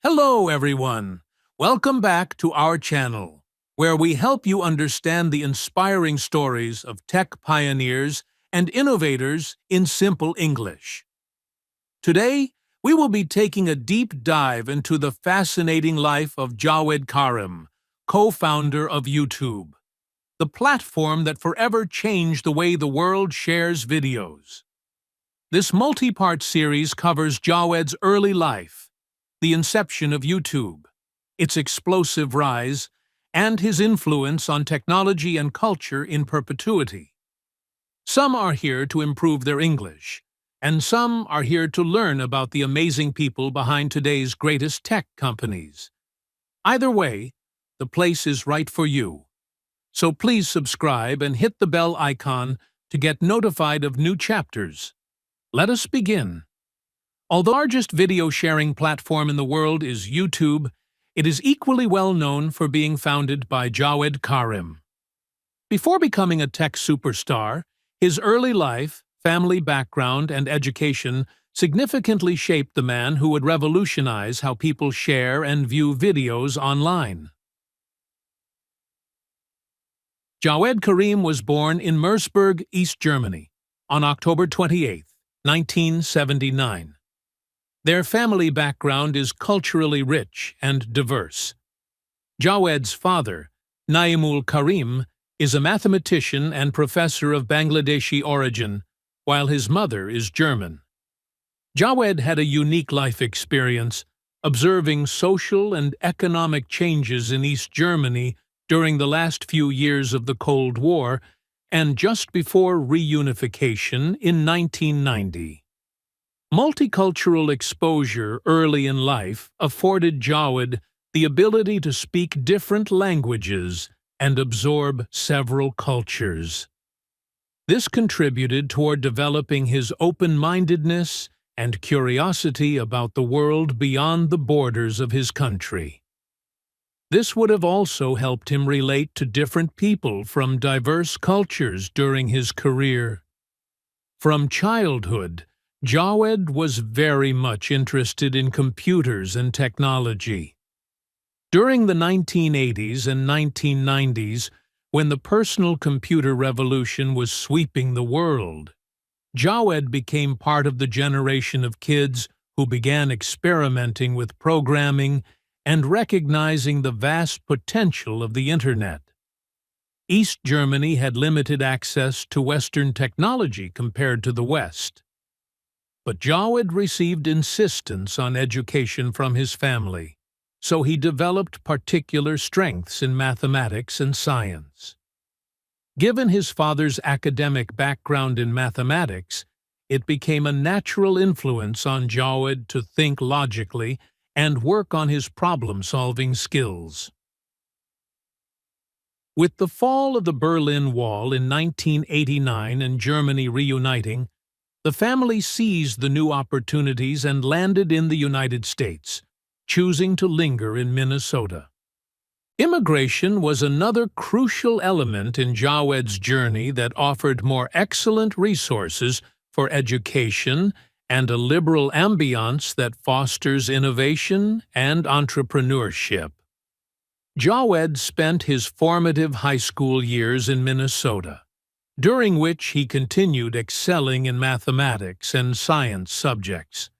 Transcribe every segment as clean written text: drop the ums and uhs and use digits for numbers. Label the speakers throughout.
Speaker 1: Hello, everyone. Welcome back to our channel, where we help you understand the inspiring stories of tech pioneers and innovators in simple English. Today, we will be taking a deep dive into the fascinating life of Jawed Karim, co-founder of YouTube, the platform that forever changed the way the world shares videos. This multi-part series covers Jawed's early life, the inception of YouTube, its explosive rise, and his influence on technology and culture in perpetuity. Some are here to improve their English, and some are here to learn about the amazing people behind today's greatest tech companies. Either way, the place is right for you. So please subscribe and hit the bell icon to get notified of new chapters. Let us begin. Although the largest video sharing platform in the world is YouTube, it is equally well known for being founded by Jawed Karim. Before becoming a tech superstar, his early life, family background, and education significantly shaped the man who would revolutionize how people share and view videos online. Jawed Karim was born in Merseburg, East Germany, on October 28, 1979. Their family background is culturally rich and diverse. Jawed's father, Naimul Karim, is a mathematician and professor of Bangladeshi origin, while his mother is German. Jawed had a unique life experience, observing social and economic changes in East Germany during the last few years of the Cold War and just before reunification in 1990. Multicultural exposure early in life afforded Jawed the ability to speak different languages and absorb several cultures. This contributed toward developing his open-mindedness and curiosity about the world beyond the borders of his country. This would have also helped him relate to different people from diverse cultures during his career. From childhood, Jawed was very much interested in computers and technology. During the 1980s and 1990s, when the personal computer revolution was sweeping the world, Jawed became part of the generation of kids who began experimenting with programming and recognizing the vast potential of the Internet. East Germany had limited access to Western technology compared to the West. But Jawed received insistence on education from his family, so he developed particular strengths in mathematics and science. Given his father's academic background in mathematics, it became a natural influence on Jawed to think logically and work on his problem-solving skills. With the fall of the Berlin Wall in 1989 and Germany reuniting, the family seized the new opportunities and landed in the United States, choosing to linger in Minnesota. Immigration was another crucial element in Jawed's journey that offered more excellent resources for education and a liberal ambiance that fosters innovation and entrepreneurship. Jawed spent his formative high school years in Minnesota, during which he continued excelling in mathematics and science subjects.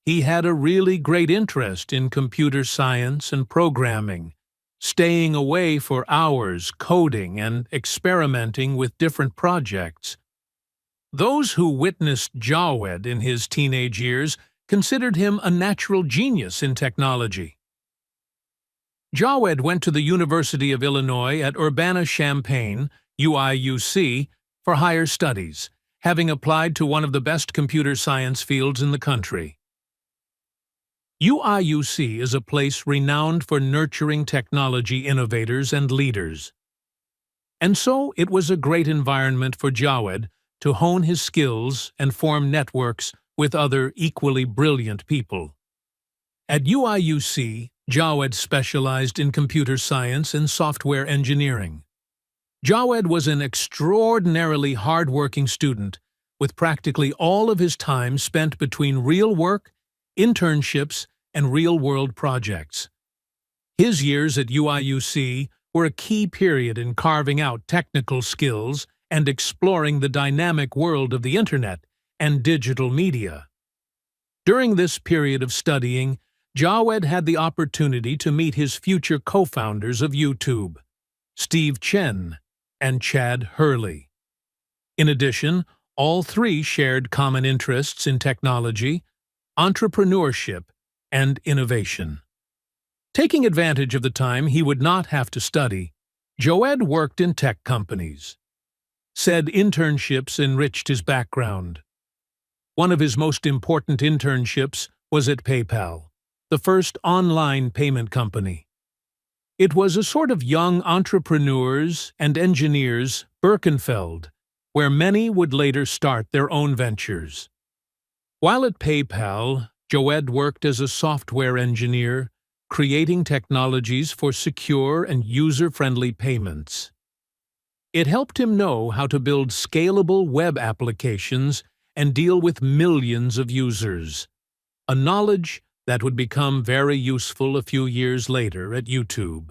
Speaker 1: He had a really great interest in computer science and programming, staying away for hours coding and experimenting with different projects. Those who witnessed Jawed in his teenage years considered him a natural genius in technology. Jawed went to the University of Illinois at Urbana-Champaign, UIUC, for higher studies, having applied to one of the best computer science fields in the country. UIUC is a place renowned for nurturing technology innovators and leaders. And so it was a great environment for Jawed to hone his skills and form networks with other equally brilliant people. At UIUC, Jawed specialized in computer science and software engineering. Jawed was an extraordinarily hard-working student, with practically all of his time spent between real work, internships, and real-world projects. His years at UIUC were a key period in carving out technical skills and exploring the dynamic world of the Internet and digital media. During this period of studying, Jawed had the opportunity to meet his future co-founders of YouTube, Chen and Hurley. In addition, all three shared common interests in technology, entrepreneurship, and innovation. Taking advantage of the time he would not have to study, Jawed worked in tech companies. Said internships enriched his background. One of his most important internships was at PayPal, the first online payment company. It was a sort of young entrepreneurs and engineers Birkenfeld, where many would later start their own ventures. While at PayPal, Jawed worked as a software engineer, creating technologies for secure and user-friendly payments. It helped him know how to build scalable web applications and deal with millions of users, a knowledge that would become very useful a few years later at YouTube.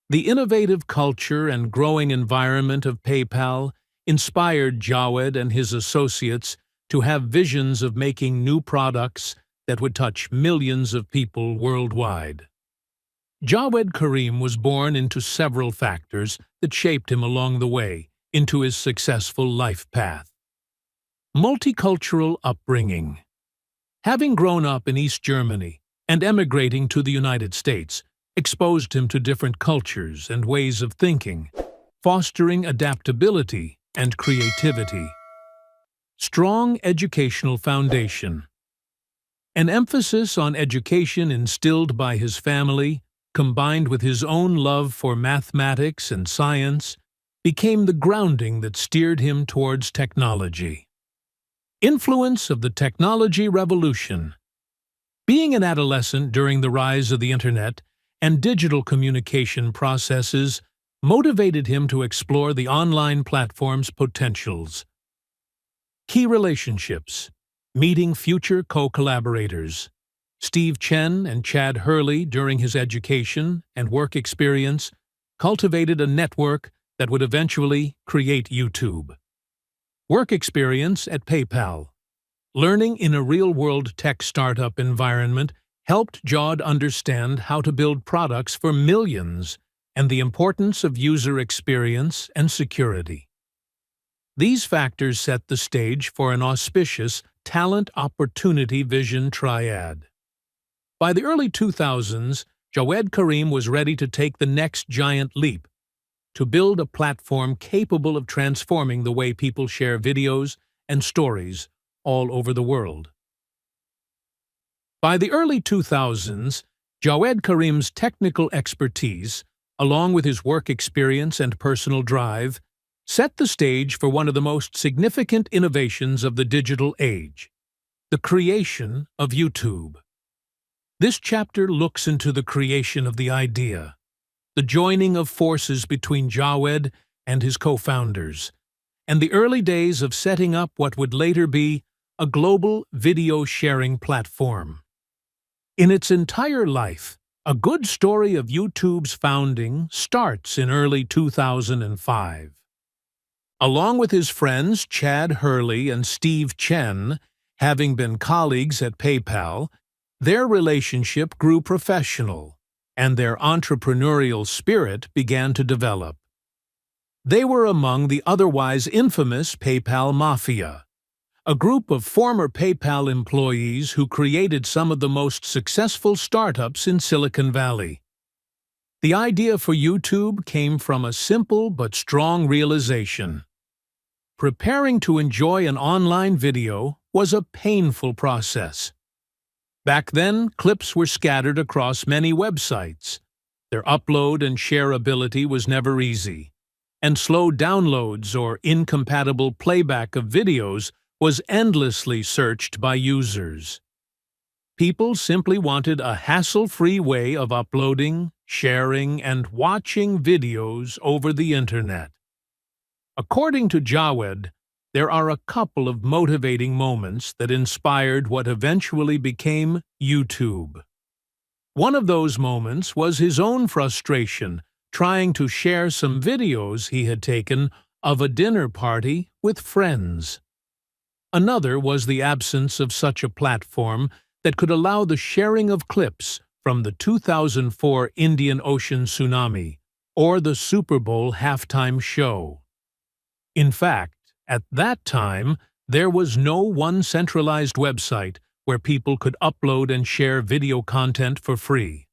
Speaker 1: The innovative culture and growing environment of PayPal inspired Jawed and his associates to have visions of making new products that would touch millions of people worldwide. Jawed Karim was born into several factors that shaped him along the way into his successful life path. Multicultural upbringing. Having grown up in East Germany and emigrating to the United States exposed him to different cultures and ways of thinking, fostering adaptability and creativity. Strong educational foundation. An emphasis on education instilled by his family, combined with his own love for mathematics and science, became the grounding that steered him towards technology. Influence of the technology revolution. Being an adolescent during the rise of the Internet and digital communication processes motivated him to explore the online platform's potentials. Key relationships. Meeting future co-collaborators. Chen and Hurley, during his education and work experience, cultivated a network that would eventually create YouTube. Work experience at PayPal. Learning in a real-world tech startup environment helped Jawed understand how to build products for millions and the importance of user experience and security. These factors set the stage for an auspicious talent-opportunity vision triad. By the early 2000s, Jawed Karim was ready to take the next giant leap, to build a platform capable of transforming the way people share videos and stories all over the world. By the early 2000s, Jawed Karim's technical expertise, along with his work experience and personal drive, set the stage for one of the most significant innovations of the digital age, the creation of YouTube. This chapter looks into the creation of the idea, the joining of forces between Jawed and his co-founders, and the early days of setting up what would later be a global video sharing platform. In its entire life, a good story of YouTube's founding starts in early 2005. Along with his friends Hurley and Chen, having been colleagues at PayPal, their relationship grew professional, and their entrepreneurial spirit began to develop. They were among the otherwise infamous PayPal Mafia, a group of former PayPal employees who created some of the most successful startups in Silicon Valley. The idea for YouTube came from a simple but strong realization. Preparing to enjoy an online video was a painful process. Back then, clips were scattered across many websites. Their upload and shareability was never easy, and slow downloads or incompatible playback of videos was endlessly searched by users. People simply wanted a hassle-free way of uploading, sharing, and watching videos over the Internet. According to Jawed, there are a couple of motivating moments that inspired what eventually became YouTube. One of those moments was his own frustration trying to share some videos he had taken of a dinner party with friends. Another was the absence of such a platform that could allow the sharing of clips from the 2004 Indian Ocean tsunami or the Super Bowl halftime show. In fact, at that time, there was no one centralized website where people could upload and share video content for free.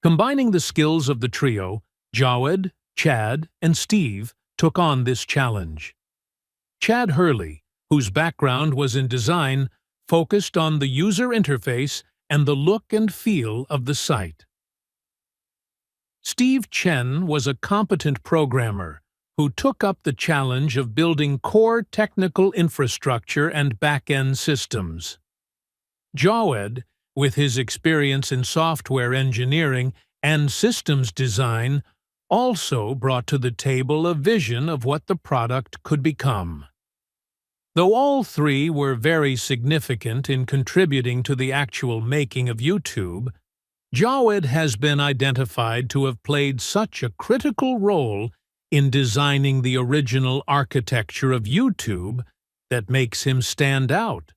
Speaker 1: Combining the skills of the trio, Jawed, Chad, and Steve took on this challenge. Chad Hurley, whose background was in design, focused on the user interface and the look and feel of the site. Steve Chen was a competent programmer who took up the challenge of building core technical infrastructure and back-end systems. Jawed, with his experience in software engineering and systems design, also brought to the table a vision of what the product could become. Though all three were very significant in contributing to the actual making of YouTube, Jawed has been identified to have played such a critical role in designing the original architecture of YouTube that makes him stand out.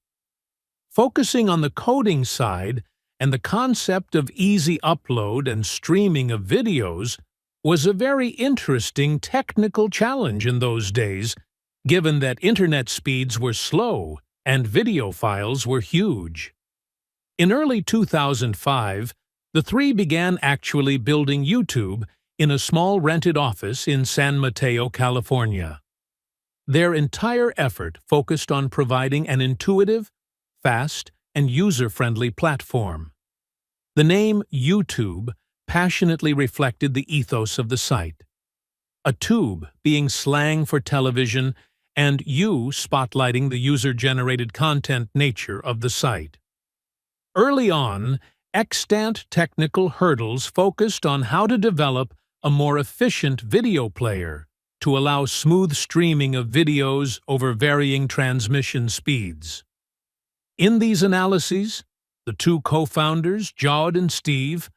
Speaker 1: Focusing on the coding side and the concept of easy upload and streaming of videos was a very interesting technical challenge in those days, given that internet speeds were slow and video files were huge. In early 2005, the three began actually building YouTube in a small rented office in San Mateo, California. Their entire effort focused on providing an intuitive, fast, and user-friendly platform. The name YouTube passionately reflected the ethos of the site. A tube being slang for television and you spotlighting the user-generated content nature of the site. Early on, extant technical hurdles focused on how to develop a more efficient video player to allow smooth streaming of videos over varying transmission speeds. In these analyses, the two co-founders, Jawed and Steve,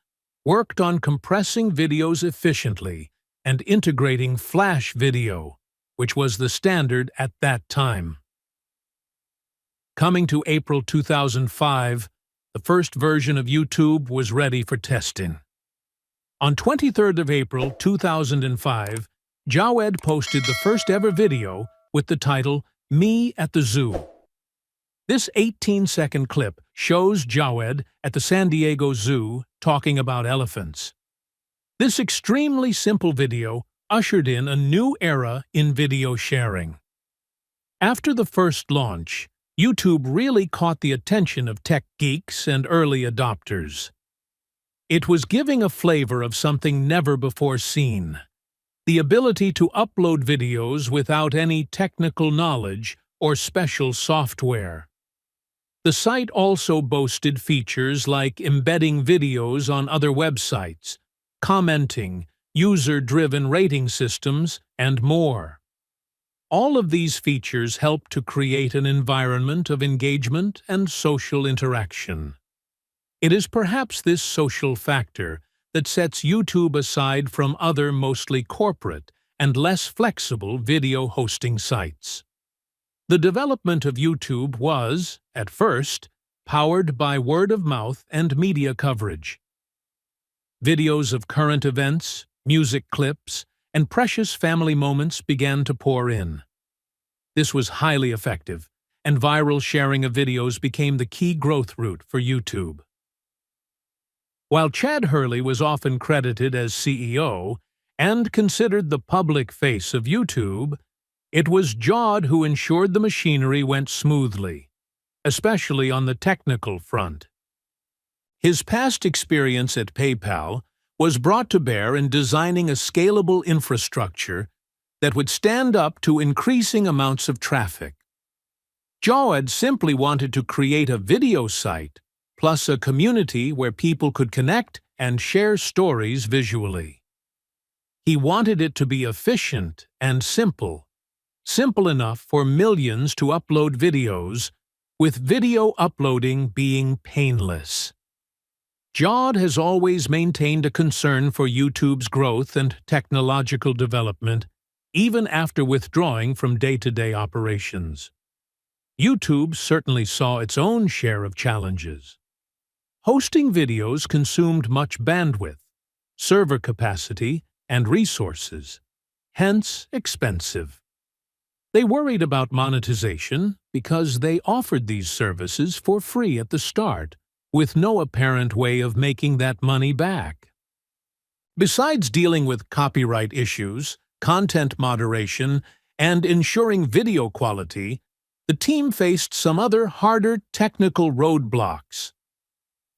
Speaker 1: worked on compressing videos efficiently and integrating Flash video, which was the standard at that time. Coming to April 2005, the first version of YouTube was ready for testing. On 23rd of April 2005, Jawed posted the first ever video with the title, "Me at the Zoo." This 18-second clip shows Jawed at the San Diego Zoo talking about elephants. This extremely simple video ushered in a new era in video sharing. After the first launch, YouTube really caught the attention of tech geeks and early adopters. It was giving a flavor of something never before seen: the ability to upload videos without any technical knowledge or special software. The site also boasted features like embedding videos on other websites, commenting, user-driven rating systems, and more. All of these features help to create an environment of engagement and social interaction. It is perhaps this social factor that sets YouTube aside from other mostly corporate and less flexible video hosting sites. The development of YouTube was, at first, powered by word of mouth and media coverage. Videos of current events, music clips, and precious family moments began to pour in. This was highly effective, and viral sharing of videos became the key growth route for YouTube. While Chad Hurley was often credited as CEO and considered the public face of YouTube, it was Jawed who ensured the machinery went smoothly, especially on the technical front. His past experience at PayPal was brought to bear in designing a scalable infrastructure that would stand up to increasing amounts of traffic. Jawed simply wanted to create a video site, plus a community where people could connect and share stories visually. He wanted it to be efficient and simple, simple enough for millions to upload videos, with video uploading being painless. Jawed has always maintained a concern for YouTube's growth and technological development, even after withdrawing from day-to-day operations. YouTube certainly saw its own share of challenges. Hosting videos consumed much bandwidth, server capacity, and resources, hence expensive. They worried about monetization because they offered these services for free at the start, with no apparent way of making that money back. Besides dealing with copyright issues, content moderation, and ensuring video quality, the team faced some other harder technical roadblocks.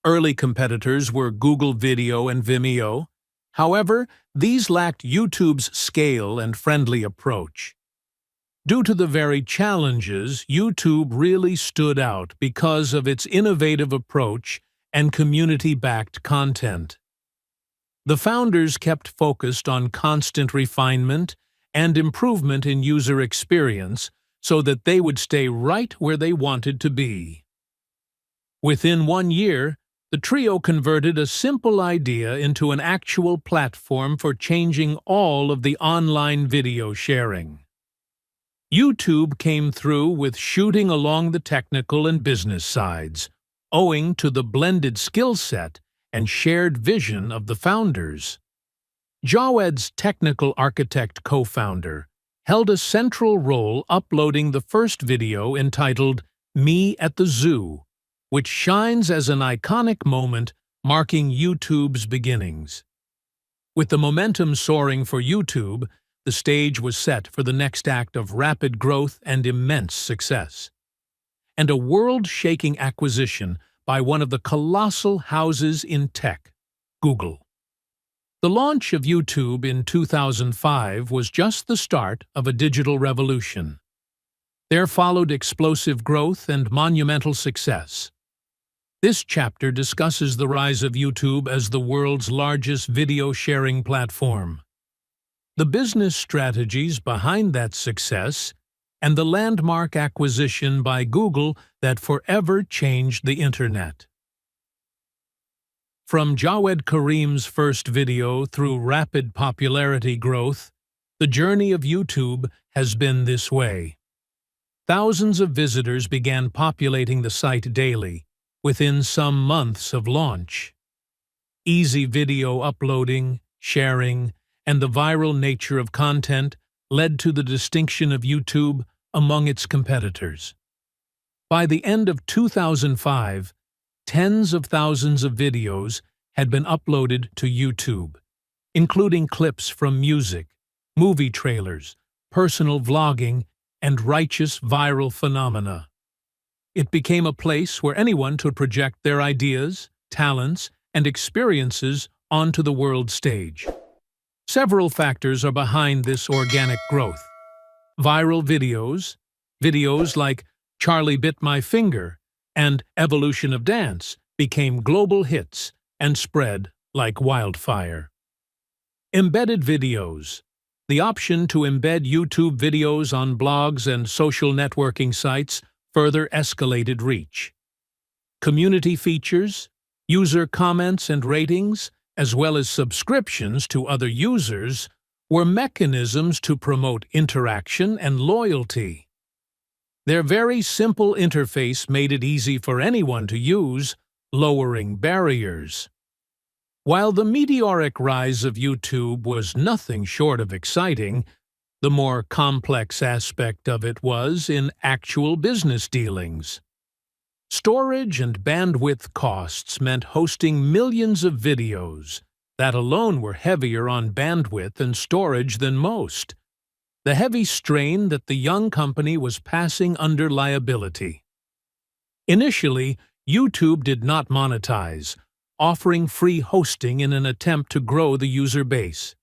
Speaker 1: Early competitors were Google Video and Vimeo. However, these lacked YouTube's scale and friendly approach. Due to the very challenges, YouTube really stood out because of its innovative approach and community-backed content. The founders kept focused on constant refinement and improvement in user experience so that they would stay right where they wanted to be. Within 1 year, the trio converted a simple idea into an actual platform for changing all of the online video sharing. YouTube came through with shooting along the technical and business sides, owing to the blended skill set and shared vision of the founders. Jawed's technical architect co-founder held a central role uploading the first video entitled "Me at the Zoo," which shines as an iconic moment marking YouTube's beginnings. With the momentum soaring for YouTube, the stage was set for the next act of rapid growth and immense success. And a world-shaking acquisition by one of the colossal houses in tech, Google. The launch of YouTube in 2005 was just the start of a digital revolution. There followed explosive growth and monumental success. This chapter discusses the rise of YouTube as the world's largest video sharing platform, the business strategies behind that success, and the landmark acquisition by Google that forever changed the Internet. From Jawed Karim's first video through rapid popularity growth, the journey of YouTube has been this way. Thousands of visitors began populating the site daily, within some months of launch. Easy video uploading, sharing, and the viral nature of content led to the distinction of YouTube among its competitors. By the end of 2005, tens of thousands of videos had been uploaded to YouTube, including clips from music, movie trailers, personal vlogging, and righteous viral phenomena. It became a place where anyone could project their ideas, talents, and experiences onto the world stage. Several factors are behind this organic growth. Viral videos like "Charlie Bit My Finger" and "Evolution of Dance" became global hits and spread like wildfire. Embedded videos. The option to embed YouTube videos on blogs and social networking sites further escalated reach. Community features, user comments and ratings, as well as subscriptions to other users, were mechanisms to promote interaction and loyalty. Their very simple interface made it easy for anyone to use, lowering barriers. While the meteoric rise of YouTube was nothing short of exciting, the more complex aspect of it was in actual business dealings. Storage and bandwidth costs meant hosting millions of videos that alone were heavier on bandwidth and storage than most. The heavy strain that the young company was passing under liability. Initially, YouTube did not monetize, offering free hosting in an attempt to grow the user base.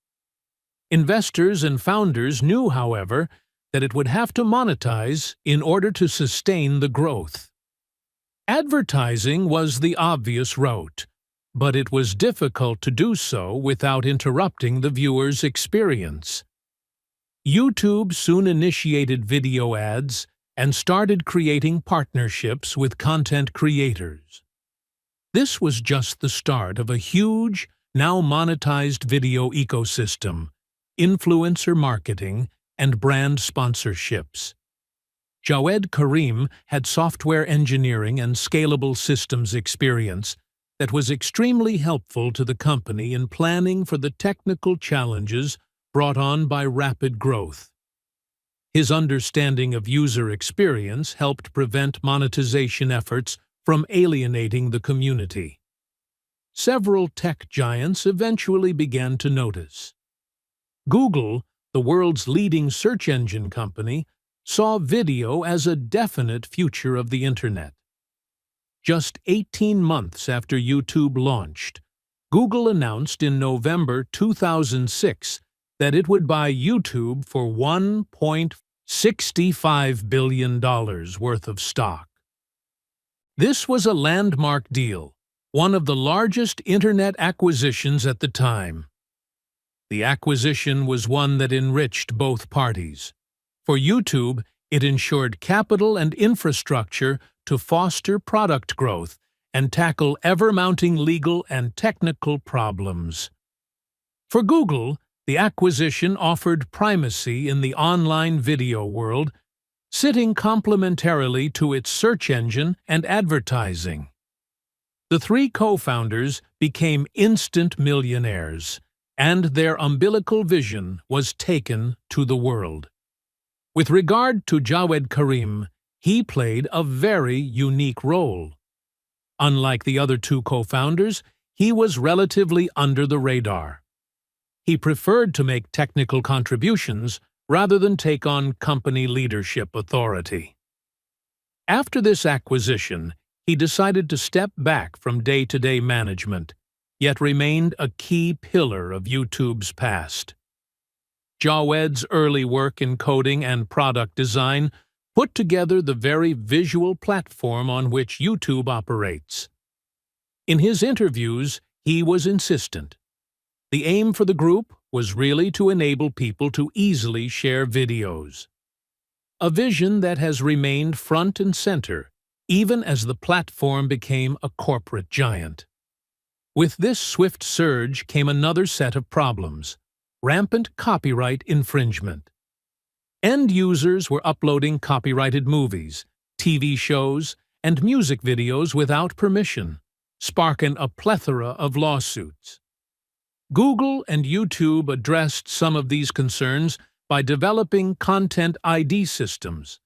Speaker 1: Investors and founders knew, however, that it would have to monetize in order to sustain the growth. Advertising was the obvious route, but it was difficult to do so without interrupting the viewer's experience. YouTube soon initiated video ads and started creating partnerships with content creators. This was just the start of a huge, now monetized video ecosystem, influencer marketing, and brand sponsorships. Jawed Karim had software engineering and scalable systems experience that was extremely helpful to the company in planning for the technical challenges brought on by rapid growth. His understanding of user experience helped prevent monetization efforts from alienating the community. Several tech giants eventually began to notice. Google, the world's leading search engine company, saw video as a definite future of the Internet. Just 18 months after YouTube launched, Google announced in November 2006 that it would buy YouTube for $1.65 billion worth of stock. This was a landmark deal, one of the largest Internet acquisitions at the time. The acquisition was one that enriched both parties. For YouTube, it ensured capital and infrastructure to foster product growth and tackle ever-mounting legal and technical problems. For Google, the acquisition offered primacy in the online video world, sitting complementarily to its search engine and advertising. The three co-founders became instant millionaires, and their umbilical vision was taken to the world. With regard to Jawed Karim, he played a very unique role. Unlike the other two co-founders, he was relatively under the radar. He preferred to make technical contributions rather than take on company leadership authority. After this acquisition, he decided to step back from day-to-day management, yet remained a key pillar of YouTube's past. Jawed's early work in coding and product design put together the very visual platform on which YouTube operates. In his interviews, he was insistent. The aim for the group was really to enable people to easily share videos. A vision that has remained front and center, even as the platform became a corporate giant. With this swift surge came another set of problems: rampant copyright infringement. End users were uploading copyrighted movies, TV shows, and music videos without permission, sparking a plethora of lawsuits. Google and YouTube addressed some of these concerns by developing content ID systems,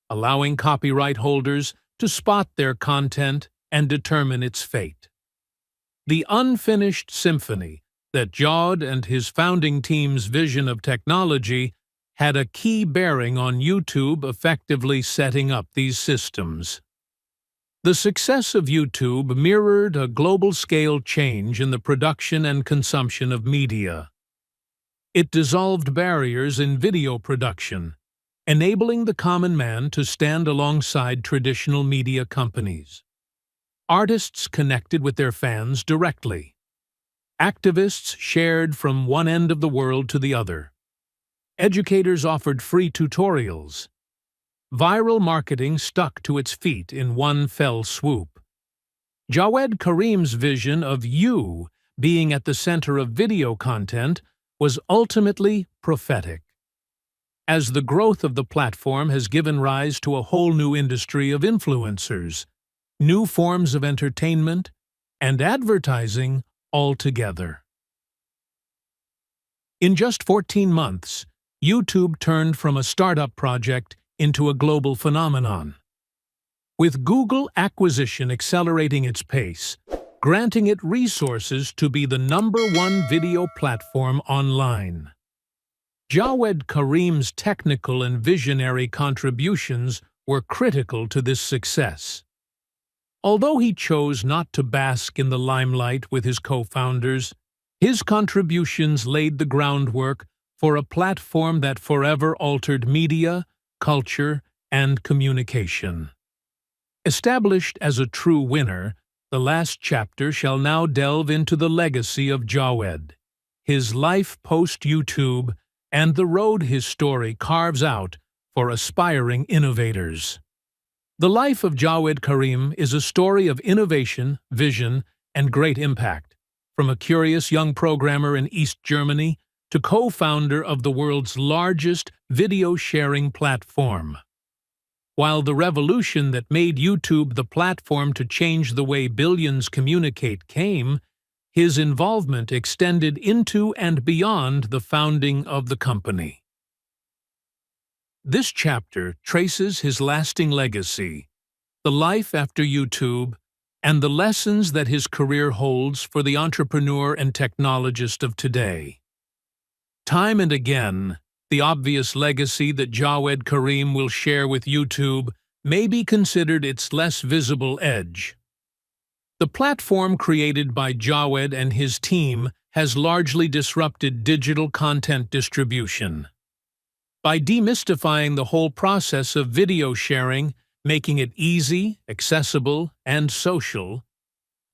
Speaker 1: allowing copyright holders to spot their content and determine its fate. The unfinished symphony that Jawed and his founding team's vision of technology had a key bearing on YouTube effectively setting up these systems. The success of YouTube mirrored a global-scale change in the production and consumption of media. It dissolved barriers in video production, enabling the common man to stand alongside traditional media companies. Artists connected with their fans directly. Activists shared from one end of the world to the other. Educators offered free tutorials. Viral marketing stuck to its feet in one fell swoop. Jawed Karim's vision of you being at the center of video content was ultimately prophetic. As the growth of the platform has given rise to a whole new industry of influencers, new forms of entertainment, and advertising altogether. In just 14 months, YouTube turned from a startup project into a global phenomenon. With Google acquisition accelerating its pace, granting it resources to be the #1 video platform online. Jawed Karim's technical and visionary contributions were critical to this success. Although he chose not to bask in the limelight with his co-founders, his contributions laid the groundwork for a platform that forever altered media, culture, and communication. Established as a true winner, the last chapter shall now delve into the legacy of Jawed, his life post-YouTube, and the road his story carves out for aspiring innovators. The life of Jawed Karim is a story of innovation, vision, and great impact, from a curious young programmer in East Germany to co-founder of the world's largest video-sharing platform. While the revolution that made YouTube the platform to change the way billions communicate came, his involvement extended into and beyond the founding of the company. This chapter traces his lasting legacy, the life after YouTube, and the lessons that his career holds for the entrepreneur and technologist of today. Time and again, the obvious legacy that Jawed Karim will share with YouTube may be considered its less visible edge. The platform created by Jawed and his team has largely disrupted digital content distribution. By demystifying the whole process of video sharing, making it easy, accessible, and social,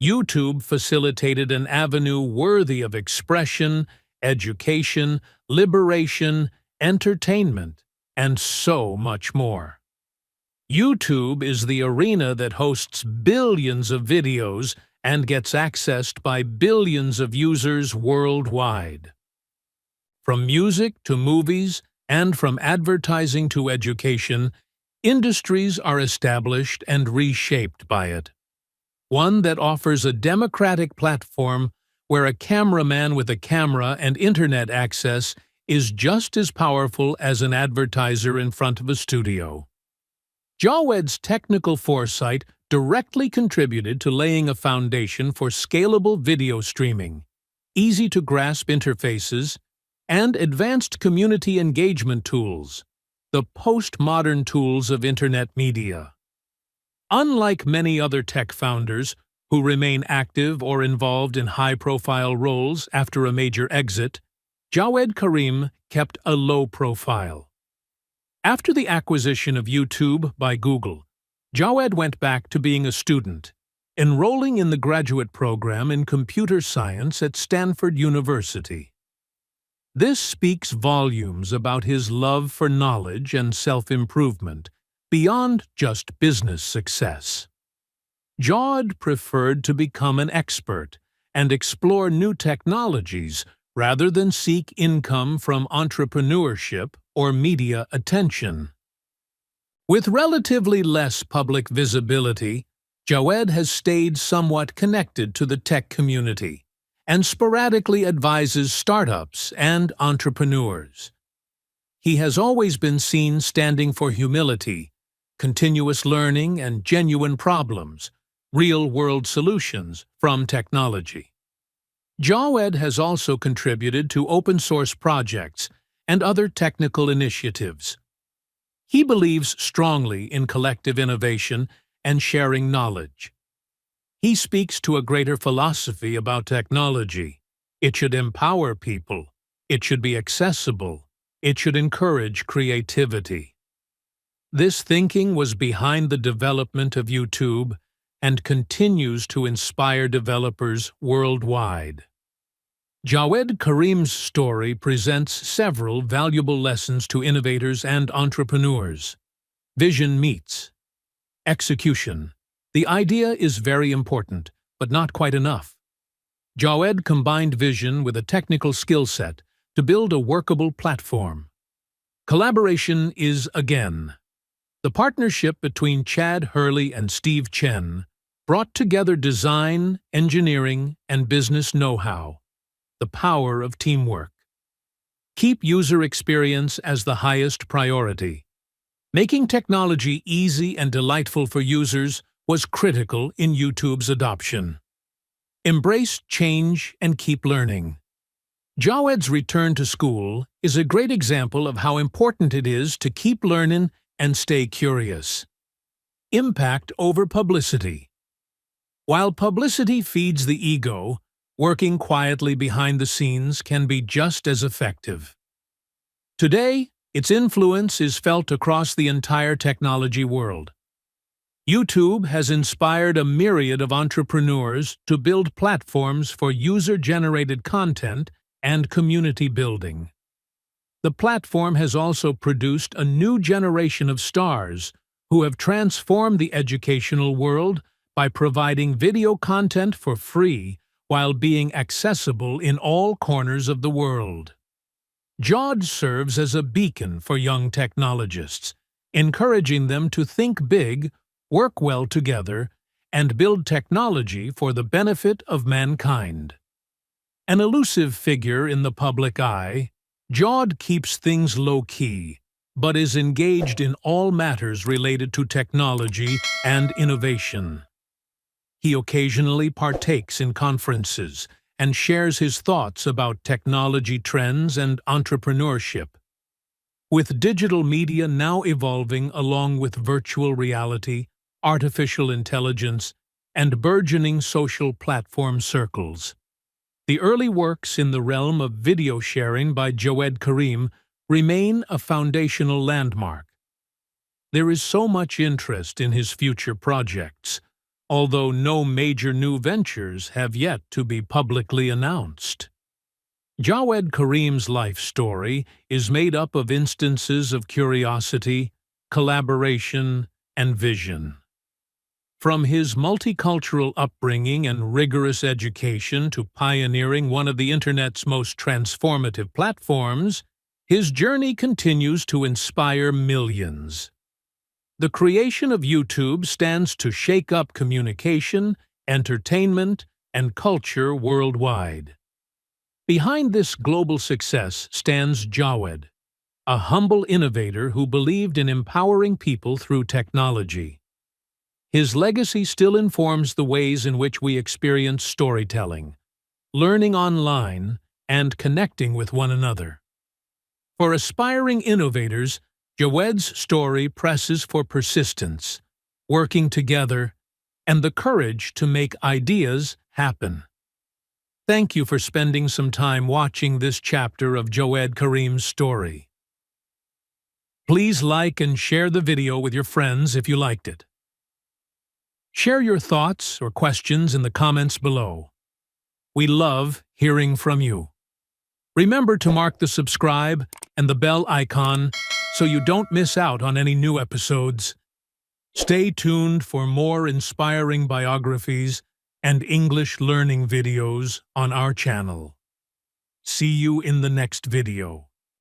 Speaker 1: YouTube facilitated an avenue worthy of expression, education, liberation, entertainment, and so much more. YouTube is the arena that hosts billions of videos and gets accessed by billions of users worldwide. From music to movies, and from advertising to education, industries are established and reshaped by it. One that offers a democratic platform where a cameraman with a camera and internet access is just as powerful as an advertiser in front of a studio. Jawed's technical foresight directly contributed to laying a foundation for scalable video streaming, easy-to-grasp interfaces, and advanced community engagement tools, the postmodern tools of internet media. Unlike many other tech founders who remain active or involved in high-profile roles after a major exit, Jawed Karim kept a low profile. After the acquisition of YouTube by Google, Jawed went back to being a student, enrolling in the graduate program in computer science at Stanford University. This speaks volumes about his love for knowledge and self-improvement, beyond just business success. Jawed preferred to become an expert and explore new technologies rather than seek income from entrepreneurship or media attention. With relatively less public visibility, Jawed has stayed somewhat connected to the tech community and sporadically advises startups and entrepreneurs. He has always been seen standing for humility, continuous learning, and genuine problems, real-world solutions from technology. Jawed has also contributed to open-source projects and other technical initiatives. He believes strongly in collective innovation and sharing knowledge. He speaks to a greater philosophy about technology. It should empower people. It should be accessible. It should encourage creativity. This thinking was behind the development of YouTube and continues to inspire developers worldwide. Jawed Karim's story presents several valuable lessons to innovators and entrepreneurs. Vision meets execution. The idea is very important, but not quite enough. Jawed combined vision with a technical skill set to build a workable platform. Collaboration is again. The partnership between Chad Hurley and Steve Chen brought together design, engineering, and business know-how. The power of teamwork. Keep user experience as the highest priority. Making technology easy and delightful for users was critical in YouTube's adoption. Embrace change and keep learning. Jawed's return to school is a great example of how important it is to keep learning and stay curious. Impact over publicity. While publicity feeds the ego, working quietly behind the scenes can be just as effective. Today, its influence is felt across the entire technology world. YouTube has inspired a myriad of entrepreneurs to build platforms for user-generated content and community building. The platform has also produced a new generation of stars who have transformed the educational world by providing video content for free while being accessible in all corners of the world. Jawed serves as a beacon for young technologists, encouraging them to think big, work well together, and build technology for the benefit of mankind. An elusive figure in the public eye, Jawed keeps things low-key, but is engaged in all matters related to technology and innovation. He occasionally partakes in conferences and shares his thoughts about technology trends and entrepreneurship. With digital media now evolving along with virtual reality, artificial intelligence, and burgeoning social platform circles, the early works in the realm of video sharing by Jawed Karim remain a foundational landmark. There is so much interest in his future projects, although no major new ventures have yet to be publicly announced. Jawed Karim's life story is made up of instances of curiosity, collaboration, and vision. From his multicultural upbringing and rigorous education to pioneering one of the Internet's most transformative platforms, his journey continues to inspire millions. The creation of YouTube stands to shake up communication, entertainment, and culture worldwide. Behind this global success stands Jawed, a humble innovator who believed in empowering people through technology. His legacy still informs the ways in which we experience storytelling, learning online, and connecting with one another. For aspiring innovators, Jawed's story presses for persistence, working together, and the courage to make ideas happen. Thank you for spending some time watching this chapter of Jawed Karim's story. Please like and share the video with your friends if you liked it. Share your thoughts or questions in the comments below. We love hearing from you. Remember to mark the subscribe and the bell icon so you don't miss out on any new episodes. Stay tuned for more inspiring biographies and English learning videos on our channel. See you in the next video.